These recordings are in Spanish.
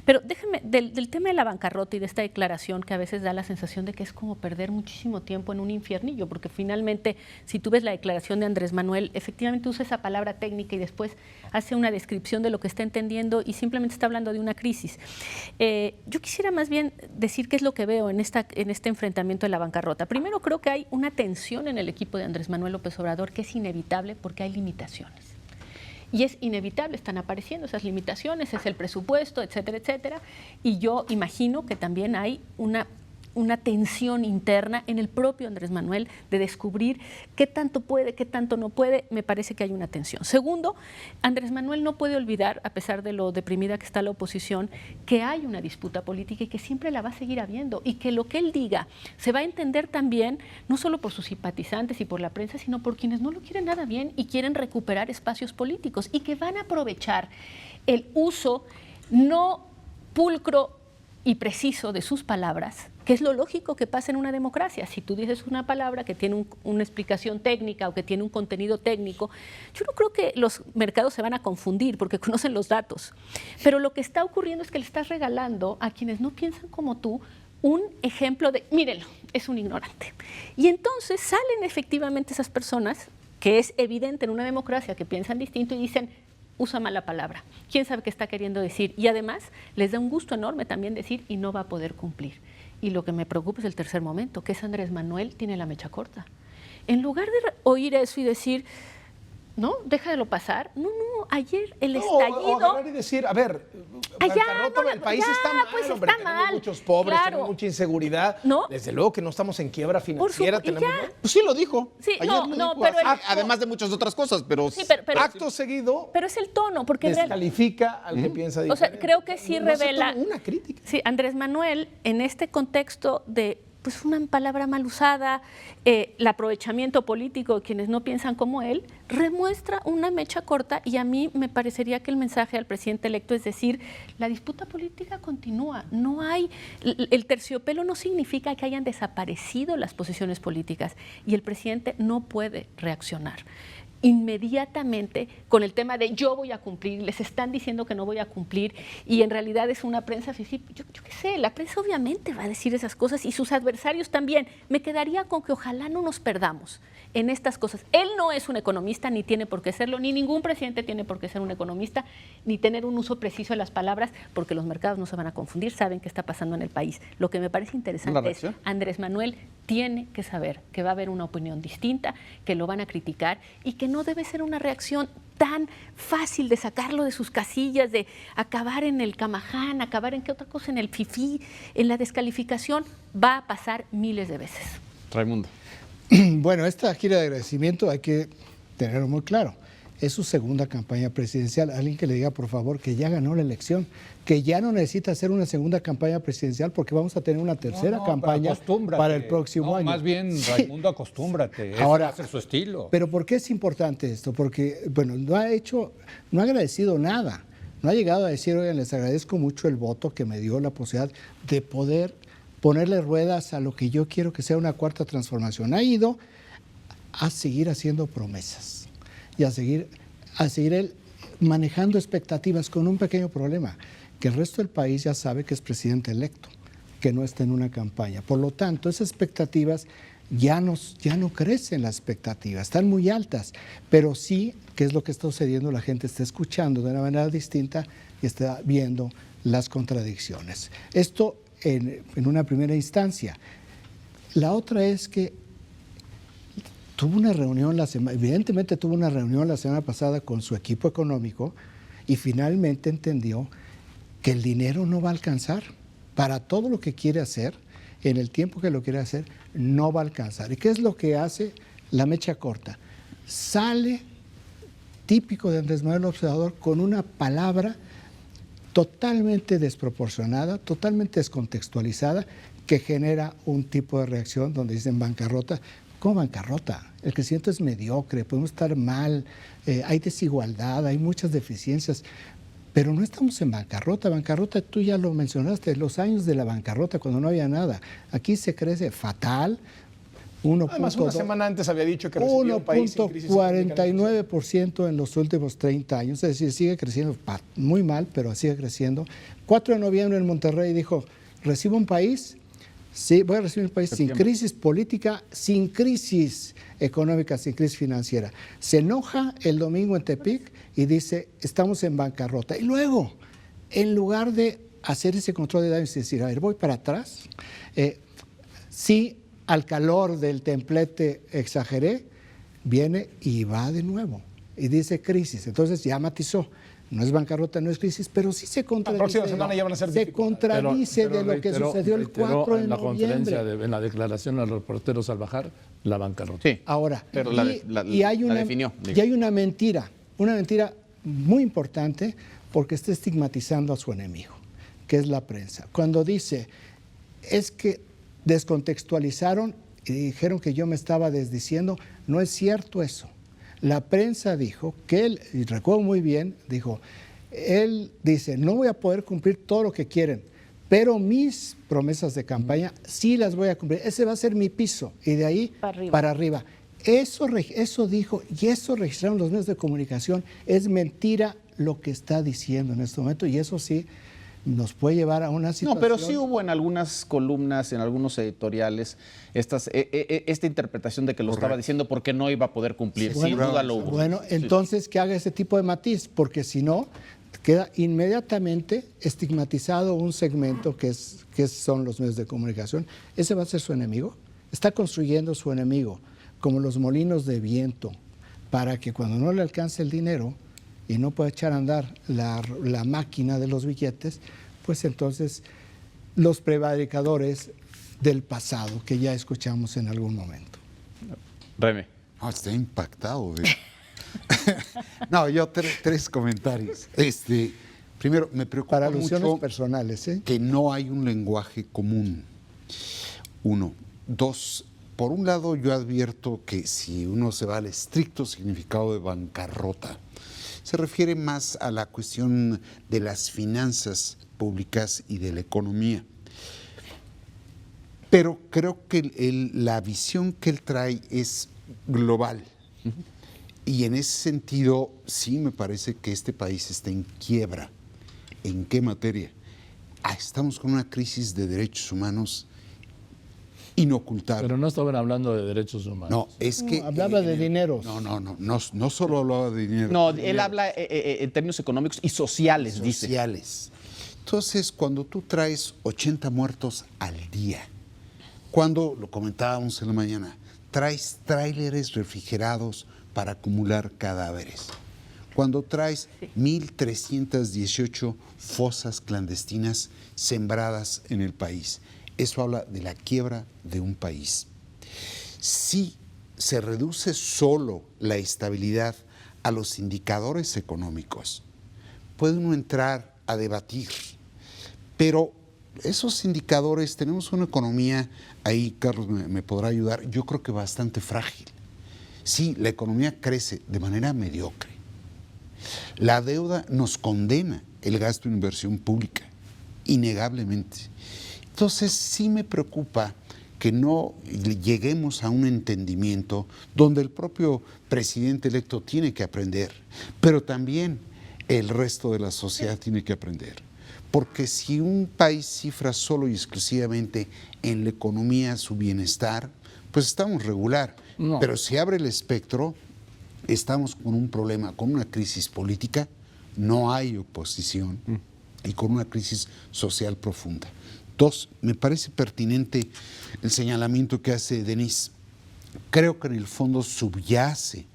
Pero déjeme, del tema de la bancarrota y de esta declaración que a veces da la sensación de que es como perder muchísimo tiempo en un infiernillo, porque finalmente, si tú ves la declaración de Andrés Manuel, efectivamente usa esa palabra técnica y después hace una descripción de lo que está entendiendo y simplemente está hablando de una crisis. Yo quisiera más bien decir qué es lo que veo en este enfrentamiento de la bancarrota. Primero, creo que hay una tensión en el equipo de Andrés Manuel López Obrador que es inevitable porque hay limitaciones. Y es inevitable, están apareciendo esas limitaciones, es el presupuesto, etcétera, etcétera. Y yo imagino que también hay una tensión interna en el propio Andrés Manuel de descubrir qué tanto puede, qué tanto no puede. Me parece que hay una tensión. Segundo, Andrés Manuel no puede olvidar, a pesar de lo deprimida que está la oposición, que hay una disputa política y que siempre la va a seguir habiendo y que lo que él diga se va a entender también no solo por sus simpatizantes y por la prensa, sino por quienes no lo quieren nada bien y quieren recuperar espacios políticos y que van a aprovechar el uso no pulcro y preciso de sus palabras, que es lo lógico que pasa en una democracia. Si tú dices una palabra que tiene una explicación técnica o que tiene un contenido técnico, yo no creo que los mercados se van a confundir porque conocen los datos. Pero lo que está ocurriendo es que le estás regalando a quienes no piensan como tú un ejemplo de, mírenlo, es un ignorante. Y entonces salen efectivamente esas personas, que es evidente en una democracia que piensan distinto y dicen, usa mal la palabra, quién sabe qué está queriendo decir, y además les da un gusto enorme también decir y no va a poder cumplir. Y lo que me preocupa es el tercer momento, que es Andrés Manuel tiene la mecha corta. En lugar de oír eso y decir, no, déjalo pasar. No, ayer el estallido. O agarrar y decir, a ver, el país está mal, pues hombre, está tenemos mal, muchos pobres, claro. tenemos mucha inseguridad. ¿No? Desde luego que no estamos en quiebra financiera. Tenemos, Pues sí lo dijo. Sí, Ayer no, lo no, dijo, pero además de muchas otras cosas, pero, sí, pero acto seguido pero es el tono, porque descalifica al que piensa diferente. O sea, creo que sí revela una crítica. Sí, Andrés Manuel, en este contexto de pues una palabra mal usada, el aprovechamiento político de quienes no piensan como él, remuestra una mecha corta y a mí me parecería que el mensaje al presidente electo es decir, la disputa política continúa, no hay, el terciopelo no significa que hayan desaparecido las posiciones políticas y el presidente no puede reaccionar inmediatamente con el tema de yo voy a cumplir, les están diciendo que no voy a cumplir y en realidad es una prensa, yo qué sé, la prensa obviamente va a decir esas cosas y sus adversarios también. Me quedaría con que ojalá no nos perdamos en estas cosas. Él no es un economista, ni tiene por qué serlo, ni ningún presidente tiene por qué ser un economista, ni tener un uso preciso de las palabras, porque los mercados no se van a confundir, saben qué está pasando en el país. Lo que me parece interesante es Andrés Manuel tiene que saber que va a haber una opinión distinta, que lo van a criticar y que no debe ser una reacción tan fácil de sacarlo de sus casillas, de acabar en el camaján, acabar en qué otra cosa, en el fifí, en la descalificación. Va a pasar miles de veces. Raimundo. Bueno, esta gira de agradecimiento hay que tenerlo muy claro. Es su segunda campaña presidencial. Alguien que le diga, por favor, que ya ganó la elección, que ya no necesita hacer una segunda campaña presidencial porque vamos a tener una tercera campaña para el próximo año. Más bien, Raimundo, acostúmbrate. Ahora, va a ser su estilo. Pero ¿por qué es importante esto? Porque, bueno, no ha agradecido nada. No ha llegado a decir, oigan, les agradezco mucho el voto que me dio la posibilidad de poder ponerle ruedas a lo que yo quiero que sea una cuarta transformación. Ha ido a seguir haciendo promesas y a seguir él manejando expectativas con un pequeño problema, que el resto del país ya sabe que es presidente electo, que no está en una campaña. Por lo tanto, esas expectativas ya no crecen, las expectativas, están muy altas, pero sí, que es lo que está sucediendo, la gente está escuchando de una manera distinta y está viendo las contradicciones. Esto en una primera instancia. La otra es que tuvo una reunión evidentemente tuvo una reunión la semana pasada con su equipo económico y finalmente entendió que el dinero no va a alcanzar para todo lo que quiere hacer, en el tiempo que lo quiere hacer, no va a alcanzar. ¿Y qué es lo que hace la mecha corta? Sale, típico de Andrés Manuel López Obrador, con una palabra totalmente desproporcionada, totalmente descontextualizada, que genera un tipo de reacción donde dicen bancarrota. ¿Cómo bancarrota? El crecimiento es mediocre, podemos estar mal, hay desigualdad, hay muchas deficiencias, pero no estamos en bancarrota. Bancarrota, tú ya lo mencionaste, los años de la bancarrota cuando no había nada. Aquí se crece fatal, Además, una semana antes había dicho que recibía un país en crisis económica. 1.49% en los últimos 30 años, es decir, sigue creciendo muy mal, pero sigue creciendo. 4 de noviembre en Monterrey dijo, recibo un país, sí, voy a recibir un país sin crisis política, sin crisis económica, sin crisis financiera. Se enoja el domingo en Tepic y dice, estamos en bancarrota. Y luego, en lugar de hacer ese control de daños y decir, a ver, voy para atrás, sí, al calor del templete exageré, viene y va de nuevo y dice crisis. Entonces ya matizó, no es bancarrota, no es crisis, pero sí se contradice. La próxima semana ya van a ser se contradice pero de lo que sucedió el 4 de en la noviembre. conferencia, en la declaración a los reporteros al bajar, la bancarrota. Sí. Ahora, Pero y hay la una, definió. y hay una mentira muy importante porque está estigmatizando a su enemigo, que es la prensa. Cuando dice, es que descontextualizaron y dijeron que yo me estaba desdiciendo, no es cierto eso. La prensa dijo que él, y recuerdo muy bien, dijo, él dice, no voy a poder cumplir todo lo que quieren, pero mis promesas de campaña sí las voy a cumplir. Ese va a ser mi piso y de ahí para arriba. Eso dijo y eso registraron los medios de comunicación. Es mentira lo que está diciendo en este momento y eso sí nos puede llevar a una situación... No, pero sí hubo en algunas columnas, en algunos editoriales, esta interpretación de que lo estaba diciendo porque no iba a poder cumplir. Sí, sin duda lo hubo. Bueno, entonces que haga ese tipo de matiz, porque si no, queda inmediatamente estigmatizado un segmento que son los medios de comunicación. Ese va a ser su enemigo. Está construyendo su enemigo, como los molinos de viento, para que cuando no le alcance el dinero y no pueda echar a andar la máquina de los billetes, pues entonces los prevaricadores del pasado que ya escuchamos en algún momento. Reme. No, está impactado. No, yo tres comentarios. Primero, me preocupa Para alusiones mucho personales, que no hay un lenguaje común. 1. 2. Por un lado, yo advierto que si uno se va al estricto significado de bancarrota, se refiere más a la cuestión de las finanzas públicas y de la economía. Pero creo que la visión que él trae es global. Y en ese sentido, sí me parece que este país está en quiebra. ¿En qué materia? Estamos con una crisis de derechos humanos inocultable. Pero no estaban hablando de derechos humanos. No, es que... hablaba de dineros. No solo hablaba de dinero. No, él habla en términos económicos y sociales, dice. Sociales. Entonces, cuando tú traes 80 muertos al día, cuando, lo comentábamos en la mañana, traes tráileres refrigerados para acumular cadáveres, cuando traes 1.318 fosas clandestinas sembradas en el país, eso habla de la quiebra de un país. Si se reduce solo la estabilidad a los indicadores económicos, puede uno entrar a debatir, pero esos indicadores, tenemos una economía, ahí Carlos me podrá ayudar, yo creo que bastante frágil. Sí, la economía crece de manera mediocre. La deuda nos condena el gasto en inversión pública, innegablemente. Entonces sí me preocupa que no lleguemos a un entendimiento donde el propio presidente electo tiene que aprender, pero también el resto de la sociedad tiene que aprender. Porque si un país cifra solo y exclusivamente en la economía su bienestar, pues estamos regular. No. Pero si abre el espectro, estamos con un problema, con una crisis política, no hay oposición y con una crisis social profunda. 2, me parece pertinente el señalamiento que hace Denise. Creo que en el fondo subyace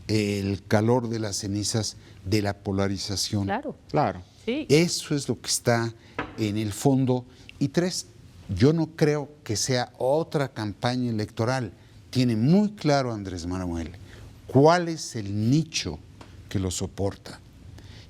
el calor de las cenizas de la polarización. Claro. Sí. Eso es lo que está en el fondo. Y 3, yo no creo que sea otra campaña electoral. Tiene muy claro Andrés Manuel cuál es el nicho que lo soporta.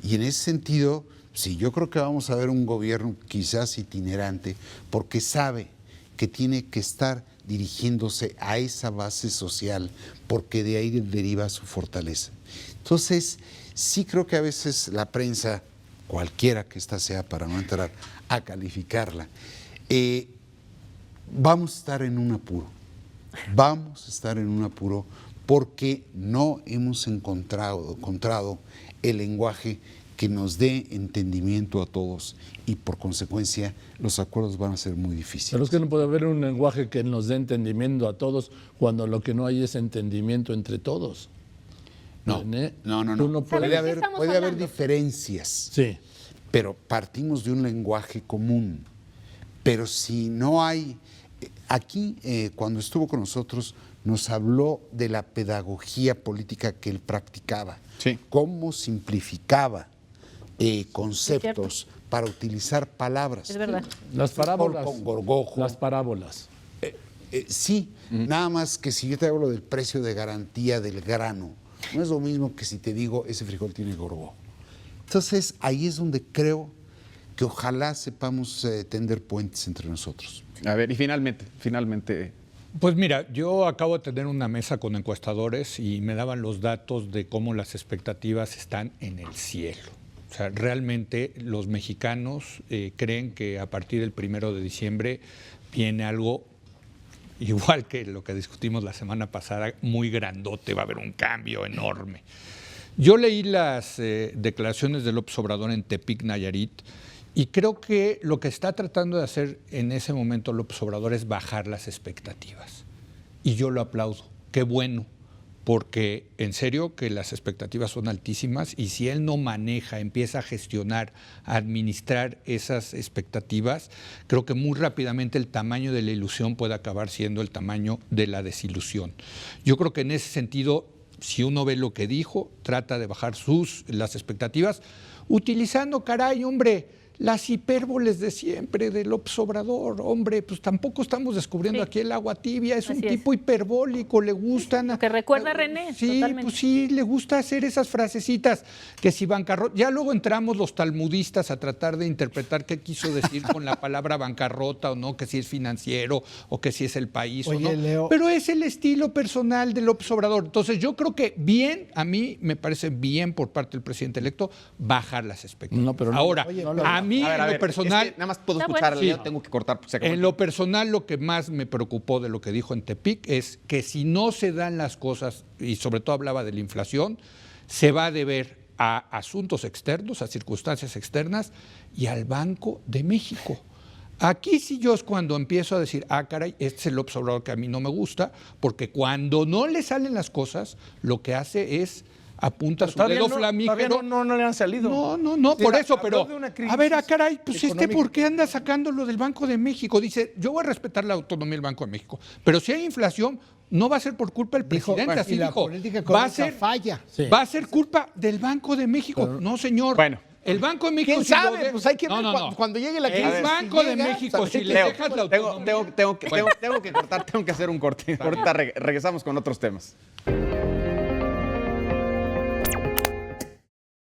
Y en ese sentido, sí, yo creo que vamos a ver un gobierno quizás itinerante, porque sabe que tiene que estar dirigiéndose a esa base social, porque de ahí deriva su fortaleza. Entonces, sí creo que a veces la prensa, cualquiera que ésta sea, para no entrar a calificarla, vamos a estar en un apuro. vamos a estar en un apuro porque no hemos encontrado el lenguaje que nos dé entendimiento a todos y por consecuencia los acuerdos van a ser muy difíciles. Pero es que no puede haber un lenguaje que nos dé entendimiento a todos cuando lo que no hay es entendimiento entre todos. No. Tú no puedes- Puede haber diferencias, Sí. pero partimos de un lenguaje común. Pero si no hay... Aquí, cuando estuvo con nosotros, nos habló de la pedagogía política que él practicaba, Sí. cómo simplificaba conceptos para utilizar palabras. Es verdad. Las parábolas. Con gorgojo. Las parábolas. Sí, nada más que si yo te hablo del precio de garantía del grano, no es lo mismo que si te digo ese frijol tiene gorgojo. Entonces, ahí es donde creo que ojalá sepamos tender puentes entre nosotros. A ver, y finalmente, Pues mira, yo acabo de tener una mesa con encuestadores y me daban los datos de cómo las expectativas están en el cielo. O sea, realmente los mexicanos creen que a partir del 1 de diciembre viene algo igual que lo que discutimos la semana pasada, muy grandote, va a haber un cambio enorme. Yo leí las declaraciones de López Obrador en Tepic, Nayarit, y creo que lo que está tratando de hacer en ese momento López Obrador es bajar las expectativas. Y yo lo aplaudo. Qué bueno, porque en serio que las expectativas son altísimas y si él no maneja, empieza a gestionar, a administrar esas expectativas, creo que muy rápidamente el tamaño de la ilusión puede acabar siendo el tamaño de la desilusión. Yo creo que en ese sentido, si uno ve lo que dijo, trata de bajar las expectativas, utilizando, caray, hombre, las hipérboles de siempre de López Obrador. Hombre, pues tampoco estamos descubriendo aquí el agua tibia, es un tipo hiperbólico, le gustan... Lo que recuerda a René, Sí, totalmente. pues sí, le gusta hacer esas frasecitas, que si bancarrota... Ya luego entramos los talmudistas a tratar de interpretar qué quiso decir con la palabra bancarrota o no, que si es financiero o que si es el país Oye, o no. Leo. Pero es el estilo personal de López Obrador. Entonces yo creo que bien, a mí me parece bien por parte del presidente electo bajar las expectativas. No, pero no- Ahora, oye, no, a mí a en lo ver, personal... es que nada más puedo Está escuchar a bueno. Leo, Sí. tengo que cortar. Se acabó En el lo personal, lo que más me preocupó de lo que dijo en Tepic es que si no se dan las cosas, y sobre todo hablaba de la inflación, se va a deber a asuntos externos, a circunstancias externas y al Banco de México. Aquí sí yo es cuando empiezo a decir, caray, este es el López Obrador que a mí no me gusta, porque cuando no le salen las cosas, lo que hace es apunta su Todavía dedo no- flamígero. todavía no le han salido. No, Sí, por la- eso, habló pero de una crisis a ver, caray, pues económica. ¿por qué anda sacando lo del Banco de México? Dice, yo voy a respetar la autonomía del Banco de México, pero si hay inflación, no va a ser por culpa del Dijo, presidente, así y la dijo. política Va a económica ser, falla. Sí. va a ser culpa del Banco de México. No, señor. Bueno. El Banco de México... ¿Quién si lo sabe? de- Pues hay que ver cuando llegue la crisis. El Banco de llega, México, si le Leo, dejas la autonomía... tengo que cortar, tengo que hacer un corte. Ahorita regresamos con otros temas.